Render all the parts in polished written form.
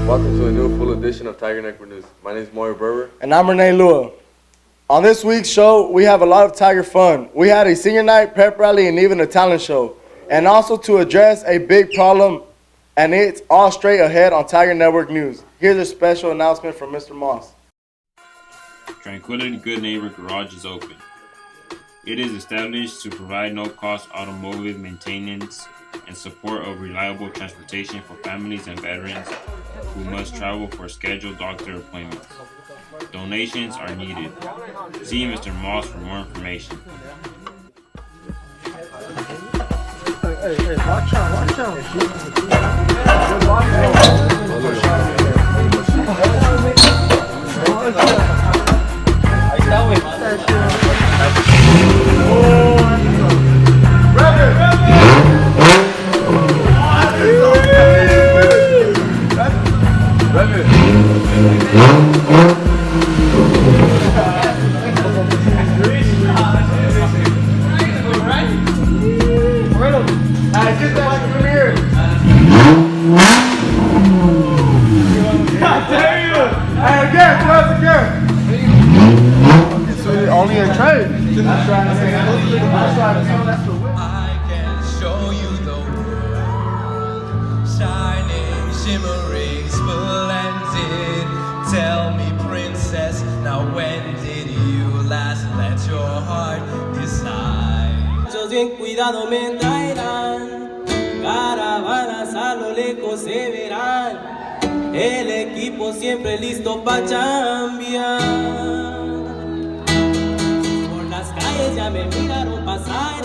Welcome to a new full edition of Tiger Network News. My name is Mario Berber. And I'm Renee Lua. On this week's show, we have a lot of Tiger fun. We had a senior night, pep rally, and even a talent show. And also to address a big problem, and it's all straight ahead on Tiger Network News. Here's a special announcement from Mr. Moss. Tranquility Good Neighbor Garage is open. It is established to provide no-cost automotive maintenance and support of reliable transportation for families and veterans who must travel for scheduled doctor appointments. Donations are needed. See Mr. Moss for more information. Hey, watch out. Only a trade. I can show you the world, shining, shimmering, splendid. Tell me, princess, now when did you last let your heart decide? Muchos bien cuidado me traerán, caravanas a lo lejos se verán, el equipo siempre listo pa' chambear. Ya me miraron pasar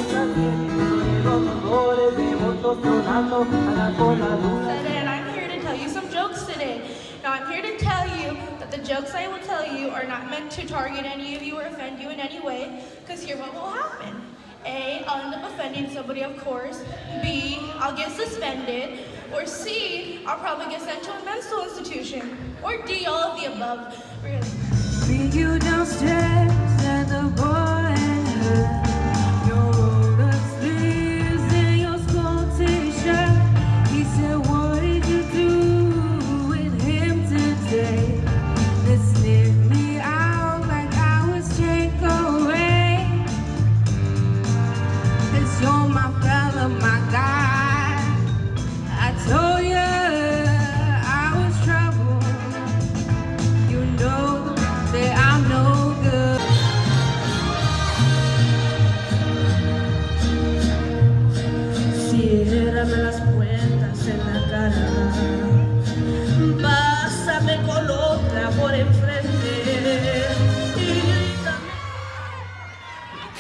And I'm here to tell you some jokes today. Now I'm here to tell you that the jokes I will tell you are not meant to target any of you or offend you in any way, because here what will happen. A, I'll end up offending somebody, of course. B, I'll get suspended. Or C, I'll probably get sent to a mental institution. Or D, all of the above. Really. Bring you downstairs at the boy. Your rolled up sleeves and your skull t-shirt. He said, what did you do with him today? They sniffed me out like I was takeaway. 'Cause you're my fella, my guy. I told you I was trouble. You know that I'm no good. Ciérrame las puertas en la cara, pásame con otra por enfrente.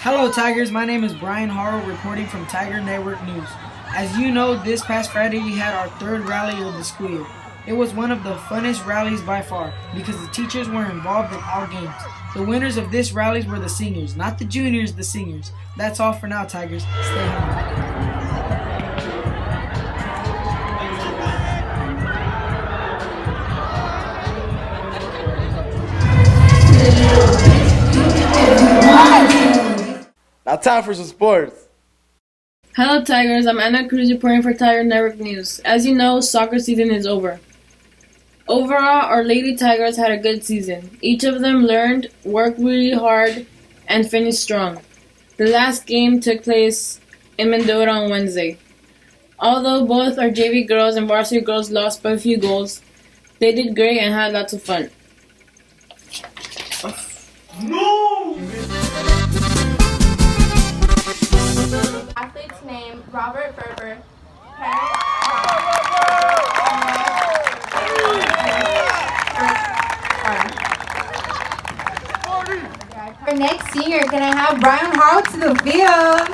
Hello Tigers, my name is Bryan reporting from Tiger Network News. As you know, this past Friday we had our third rally of the school year. It was one of the funnest rallies by far because the teachers were involved in all games. The winners of this rallies were the seniors, not the juniors, the seniors. That's all for now, Tigers. Stay home. Now time for some sports. Hello Tigers, I'm Anna Cruz reporting for Tiger Network News. As you know, soccer season is over. Overall, our Lady Tigers had a good season. Each of them learned, worked really hard, and finished strong. The last game took place in Mendota on Wednesday. Although both our JV girls and varsity girls lost by a few goals, they did great and had lots of fun. Athlete's name, Robert Berber. Our next senior, can I have Bryan Harrell to the field?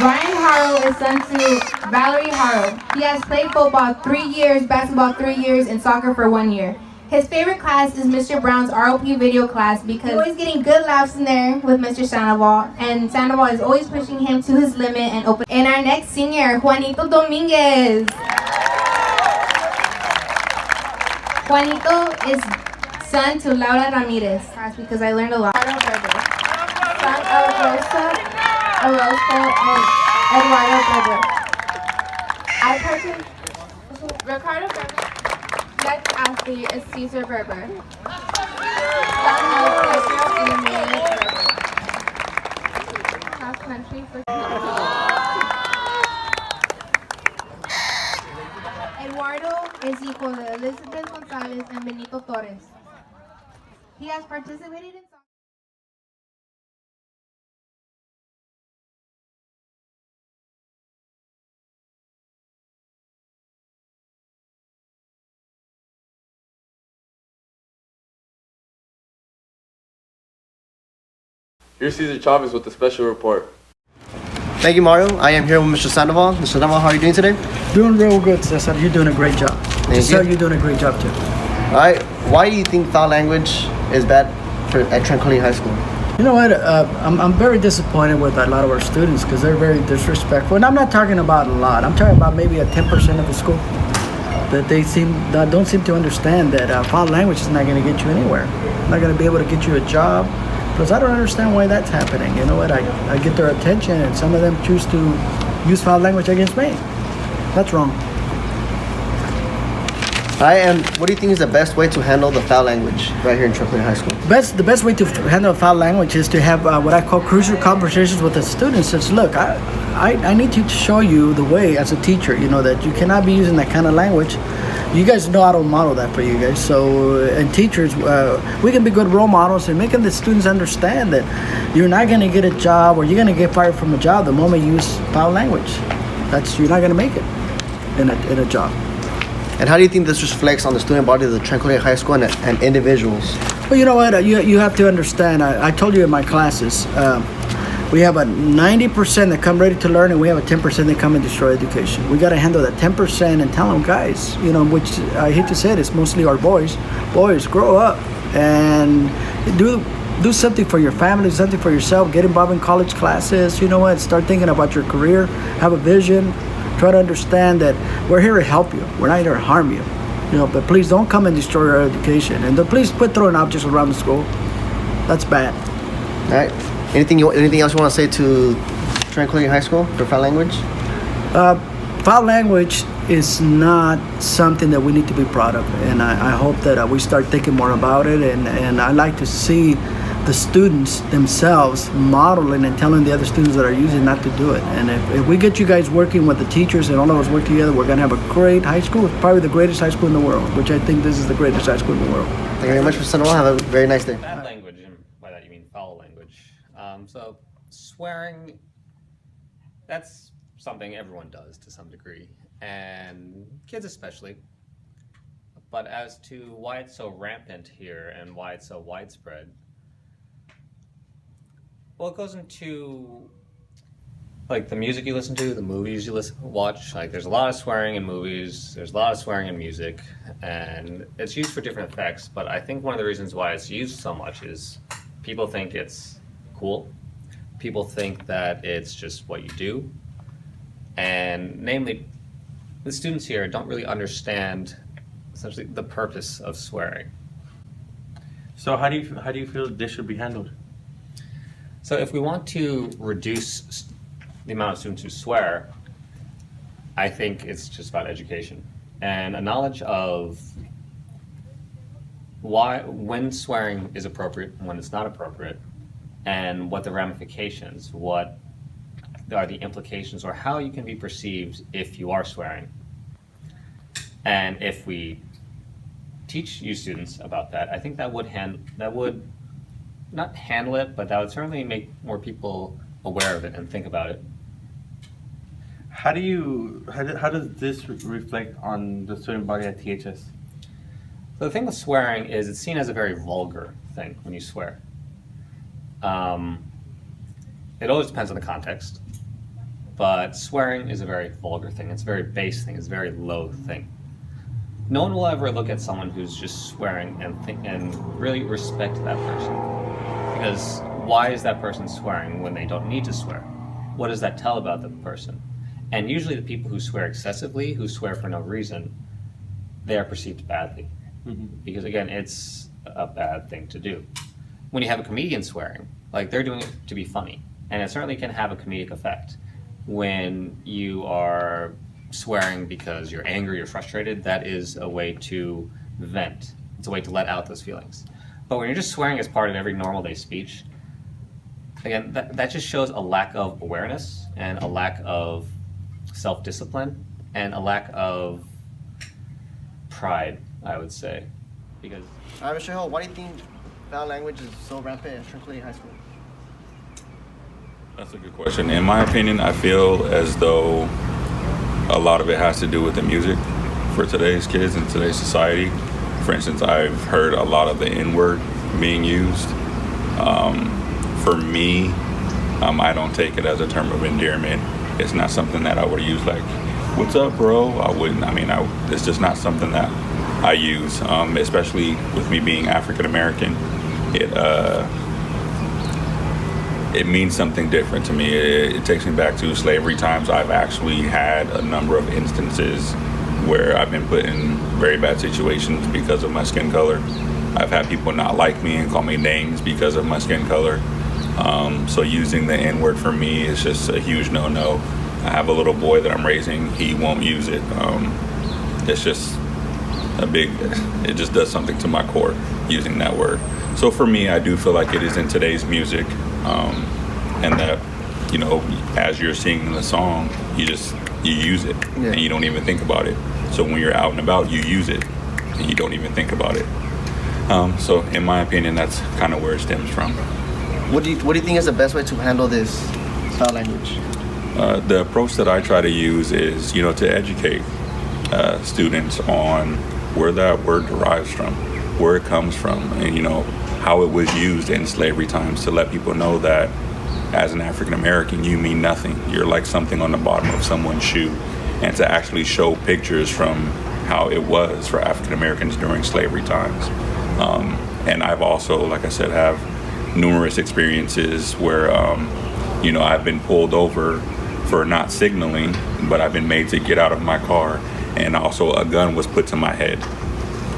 Bryan Harrell is son to Valerie Harrell. He has played football 3 years, basketball 3 years, and soccer for 1 year. His favorite class is Mr. Brown's ROP video class because he's always getting good laughs in there with Mr. Sandoval, and Sandoval is always pushing him to his limit and open. And our next senior, Juanito Dominguez. Juanito is son to Laura Ramirez because I learned a lot. Son of Rosa Orozco and Eduardo Berber. Ricardo Berber. Next athlete is Cesar Berber. Son of Pedro and Amelia Berber. Cross country for Eduardo is hijo de Elizabeth Gonzalez and Benito Torres. He has participated in Here's Cesar Chavez with the special report. Thank you, Mario. I am here with Mr. Sandoval. Mr. Sandoval, how are you doing today? Doing real good, Cesar. You're doing a great job. Cesar, you're doing a great job too. All right. Why do you think foul language is bad at Tranquility High School? You know what? I'm very disappointed with a lot of our students because they're very disrespectful. And I'm not talking about a lot. I'm talking about maybe a 10% of the school that don't seem to understand that foul language is not going to get you anywhere. Not going to be able to get you a job. Because I don't understand why that's happening. You know what? I get their attention and some of them choose to use foul language against me. That's wrong. And what do you think is the best way to handle the foul language right here in Tranquility High School? The best way to handle foul language is to have what I call crucial conversations with the students. It's, look, I need to show you the way as a teacher, you know, that you cannot be using that kind of language. You guys know I don't model that for you guys. So, and teachers, we can be good role models and making the students understand that you're not going to get a job or you're going to get fired from a job the moment you use foul language. You're not going to make it in a job. And how do you think this reflects on the student body of the Tranquility High School and individuals? Well, you know what? You have to understand. I told you in my classes, we have a 90% that come ready to learn, and we have a 10% that come and destroy education. We got to handle that 10% and tell them, guys, you know, which I hate to say it, it's mostly our boys. Boys, grow up and do something for your family, something for yourself. Get involved in college classes. You know what? Start thinking about your career. Have a vision. Try to understand that we're here to help you. We're not here to harm you. You know, but please don't come and destroy our education. And please quit throwing objects around the school. That's bad. All right. Anything else you want to say to Tranquility High School for foul language? Foul language is not something that we need to be proud of. And I hope that we start thinking more about it. And I like to see the students themselves modeling and telling the other students that are using not to do it. And if we get you guys working with the teachers and all of us work together, we're going to have a great high school. It's probably the greatest high school in the world, which I think this is the greatest high school in the world. Thank you very much, Mr. Sandoval. Have a very nice day. Bad language, and by that you mean foul language. So swearing, that's something everyone does to some degree, and kids especially. But as to why it's so rampant here and why it's so widespread, well, it goes into like the music you listen to, the movies you watch. Like there's a lot of swearing in movies, there's a lot of swearing in music, and it's used for different effects. But I think one of the reasons why it's used so much is people think it's cool. People think that it's just what you do. And namely, the students here don't really understand essentially the purpose of swearing. So how do you feel this should be handled? So if we want to reduce the amount of students who swear, I think it's just about education and a knowledge of when swearing is appropriate and when it's not appropriate, and what the ramifications, what are the implications, or how you can be perceived if you are swearing. And if we teach you students about that, I think that would not handle it, but that would certainly make more people aware of it and think about it. How does this reflect on the student body at THS? So the thing with swearing is it's seen as a very vulgar thing when you swear. It always depends on the context, but swearing is a very vulgar thing. It's a very base thing. It's a very low thing. No one will ever look at someone who's just swearing and really respect that person. Because why is that person swearing when they don't need to swear? What does that tell about the person? And usually the people who swear excessively, who swear for no reason, they are perceived badly. Mm-hmm. Because again, it's a bad thing to do. When you have a comedian swearing, like they're doing it to be funny, and it certainly can have a comedic effect. when you are swearing because you're angry or frustrated, that is a way to vent. It's a way to let out those feelings. But when you're just swearing as part of every normal day speech, again, that just shows a lack of awareness and a lack of self-discipline and a lack of pride, I would say. Because Mr. Hill, why do you think foul language is so rampant at Trinity High School? That's a good question. In my opinion, I feel as though a lot of it has to do with the music for today's kids and today's society. For instance, I've heard a lot of the N-word being used. For me, I don't take it as a term of endearment. It's not something that I would use like, "What's up, bro?" I wouldn't. It's just not something that I use, especially with me being African American. It means something different to me. It takes me back to slavery times. I've actually had a number of instances where I've been put in very bad situations because of my skin color. I've had people not like me and call me names because of my skin color. So using the N-word for me is just a huge no-no. I have a little boy that I'm raising. He won't use it. It's just it just does something to my core using that word. So for me, I do feel like it is in today's music, and that, as you're singing the song, you use it, and you don't even think about it. So when you're out and about, you use it, and you don't even think about it. So in my opinion, that's kind of where it stems from. What do you think is the best way to handle this foul language? The approach that I try to use is, to educate students on where that word derives from, where it comes from, and how it was used in slavery times, to let people know that as an African American, you mean nothing. You're like something on the bottom of someone's shoe, and to actually show pictures from how it was for African Americans during slavery times. And I've also, like I said, have numerous experiences where, I've been pulled over for not signaling, but I've been made to get out of my car, and also a gun was put to my head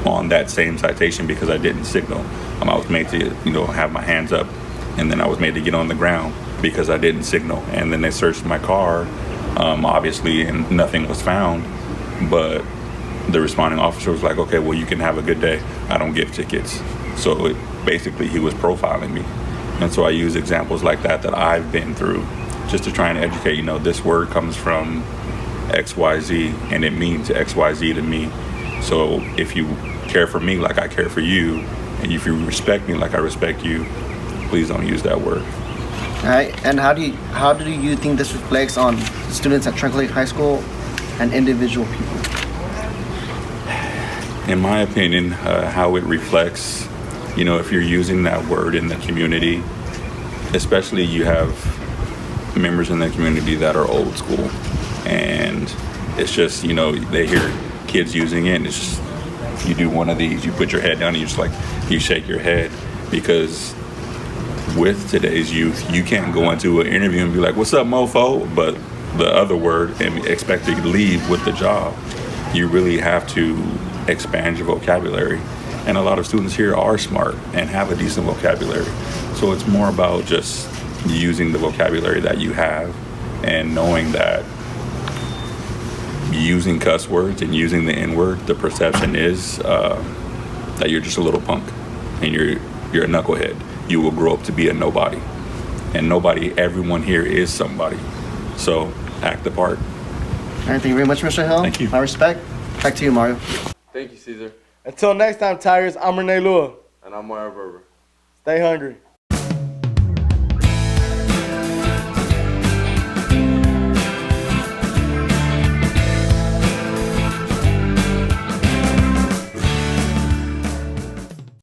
on that same citation because I didn't signal. I was made to, have my hands up, and then I was made to get on the ground because I didn't signal. And then they searched my car, obviously, and nothing was found. But the responding officer was like, "Okay, well, you can have a good day. I don't give tickets." So basically, he was profiling me. And so I use examples like that I've been through just to try and educate, this word comes from XYZ, and it means XYZ to me. So if you care for me like I care for you, and if you respect me like I respect you, please don't use that word. All right, and how do you think this reflects on students at Tranquility High School and individual people? In my opinion, how it reflects, if you're using that word in the community, especially you have members in the community that are old school, and it's just, they hear kids using it, and it's just, you do one of these, you put your head down, and you shake your head, because with today's youth, you can't go into an interview and be like, "What's up, mofo?" But the other word, and expect to leave with the job. You really have to expand your vocabulary. And a lot of students here are smart and have a decent vocabulary. So it's more about just using the vocabulary that you have, and knowing that using cuss words and using the N-word, the perception is that you're just a little punk and you're a knucklehead. You will grow up to be a nobody. And everyone here is somebody. So act the part. All right, thank you very much, Mr. Hill. Thank you. My respect. Back to you, Mario. Thank you, Caesar. Until next time, Tigers, I'm Renee Lua. And I'm Mario Berber. Stay hungry.